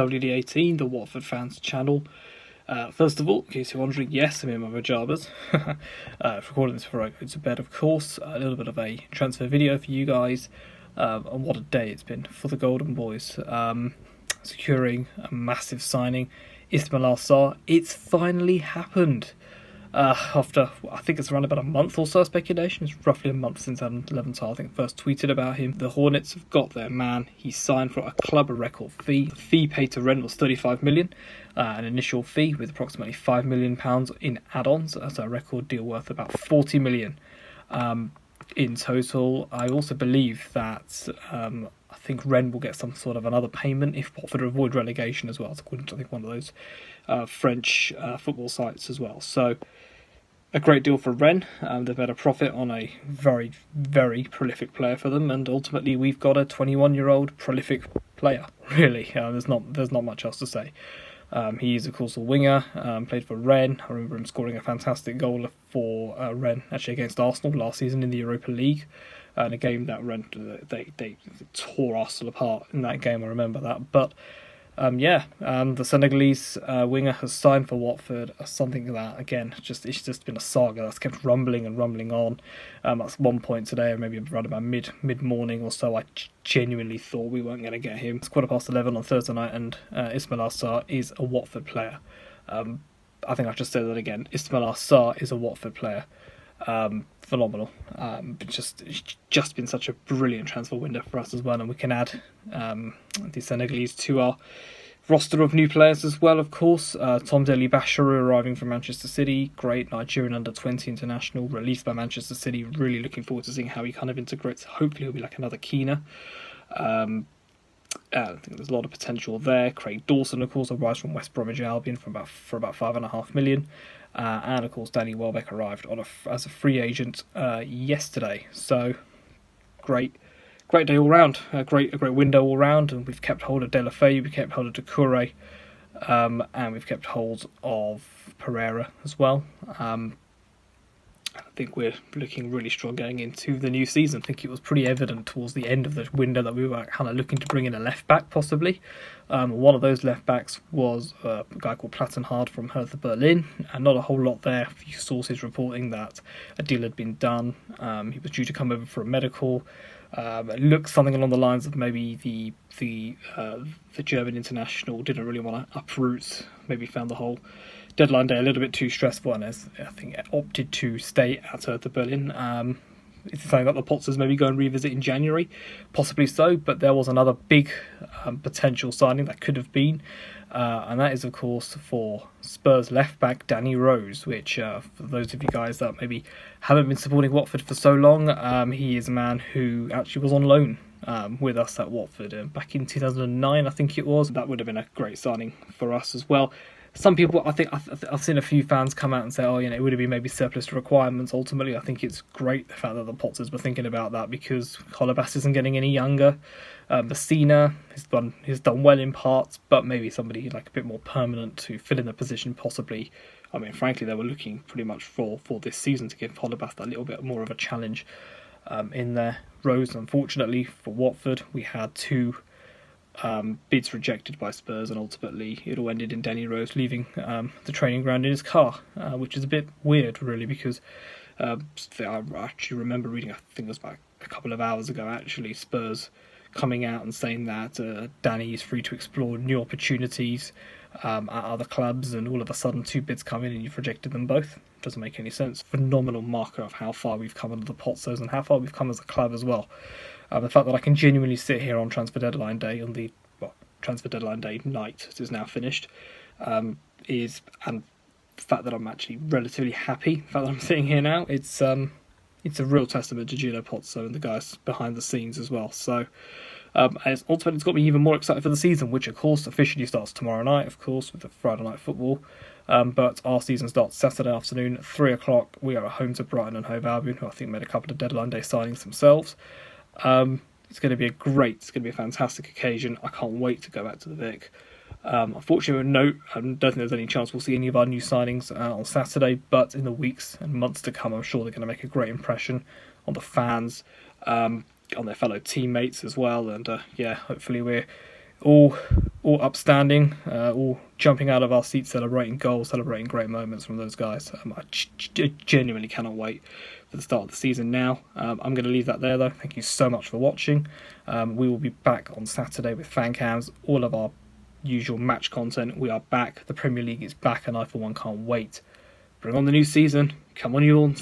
WD18, the Watford fans channel. First of all, in case you're wondering, yes, I'm in my pyjamas. Recording this before I go to bed, of course. A little bit of a transfer video for you guys. And what a day it's been for the Golden Boys. Securing a massive signing, Ismaila Sarr. It's finally happened. After, I think it's around about a month or so of speculation. It's roughly a month since Adam Leventhal, I think, first tweeted about him. The Hornets have got their man. He signed for a club record fee. The fee paid to Rennes was £35 million, an initial fee with approximately £5 million in add-ons. That's a record deal worth about £40 million in total. I also believe that I think Rennes will get some sort of another payment if Watford avoid relegation as well. It's according to, I think, one of those French football sites as well. So a great deal for Rennes. They've had a profit on a very, very prolific player for them, and ultimately we've got a 21-year-old prolific player. Really, there's not much else to say. He is, of course, a winger. Played for Rennes. I remember him scoring a fantastic goal for Rennes, actually against Arsenal last season in the Europa League, in a game that Rennes they tore Arsenal apart in that game. I remember that, but. The Senegalese winger has signed for Watford. Something that, again, it's just been a saga that's kept rumbling and rumbling on. At one point today, or maybe around about mid-morning or so, I genuinely thought we weren't going to get him. It's 11:15 on Thursday night, and Ismaila Sarr is a Watford player. I think I've just said that again. Ismaila Sarr is a Watford player. Phenomenal. It's just been such a brilliant transfer window for us as well, and we can add the Senegalese to our roster of new players as well, of course. Tom Deli Basharu arriving from Manchester City, great Nigerian under-20 international, released by Manchester City. Really looking forward to seeing how he kind of integrates. Hopefully he'll be like another Keena. I think there's a lot of potential there. Craig Dawson, of course, arrives from West Bromwich Albion for about £5.5 million. And of course, Danny Welbeck arrived as a free agent yesterday. So great day all round. A great window all round, and we've kept hold of De La Feu, we've kept hold of Doucouré, and we've kept hold of Pereira as well. I think we're looking really strong going into the new season. I think it was pretty evident towards the end of the window that we were kind of looking to bring in a left back, possibly. One of those left backs was a guy called Plattenhardt from Hertha Berlin, and not a whole lot there. A few sources reporting that a deal had been done. He was due to come over for a medical. It looked something along the lines of maybe the German international didn't really want to uproot. Maybe found the whole deadline day a little bit too stressful, and as I think opted to stay at Hertha Berlin. It's something that the Potters maybe go and revisit in January, possibly so, but there was another big potential signing that could have been, and that is, of course, for Spurs left-back Danny Rose, which, for those of you guys that maybe haven't been supporting Watford for so long, he is a man who actually was on loan with us at Watford back in 2009, I think it was. That would have been a great signing for us as well. Some people, I think, I've seen a few fans come out and say, it would have been maybe surplus to requirements. Ultimately, I think it's great the fact that the Potters were thinking about that, because Holebas isn't getting any younger. Messina has done well in parts, but maybe somebody like a bit more permanent to fill in the position, possibly. I mean, frankly, they were looking pretty much for this season to give Holebas that little bit more of a challenge in there. Rose, unfortunately, for Watford, we had two bids rejected by Spurs, and ultimately it all ended in Danny Rose leaving the training ground in his car, which is a bit weird, really, because I actually remember reading, I think it was about a couple of hours ago, actually, Spurs coming out and saying that Danny is free to explore new opportunities at other clubs, and all of a sudden two bids come in and you've rejected them both. Doesn't make any sense. Phenomenal marker of how far we've come under the Potters and how far we've come as a club as well. The fact that I can genuinely sit here on transfer deadline day, transfer deadline day night, it is now finished, and the fact that I'm actually relatively happy, the fact that I'm sitting here now, it's a real testament to Gino Pozzo and the guys behind the scenes as well. So ultimately it's got me even more excited for the season, which of course officially starts tomorrow night, of course, with the Friday night football. But our season starts Saturday afternoon at 3 o'clock. We are at home to Brighton and Hove Albion, who I think made a couple of deadline day signings themselves. It's going to be it's going to be a fantastic occasion. I can't wait to go back to the Vic. Unfortunately, I don't think there's any chance we'll see any of our new signings on Saturday, but in the weeks and months to come, I'm sure they're going to make a great impression on the fans, on their fellow teammates as well, and hopefully we're all upstanding, all jumping out of our seats, celebrating goals, celebrating great moments from those guys. I genuinely cannot wait for the start of the season now. I'm going to leave that there though. Thank you so much for watching. We will be back on Saturday with fan cams, all of our usual match content. We are back. The Premier League is back, and I for one can't wait. Bring on the new season. Come on, you all.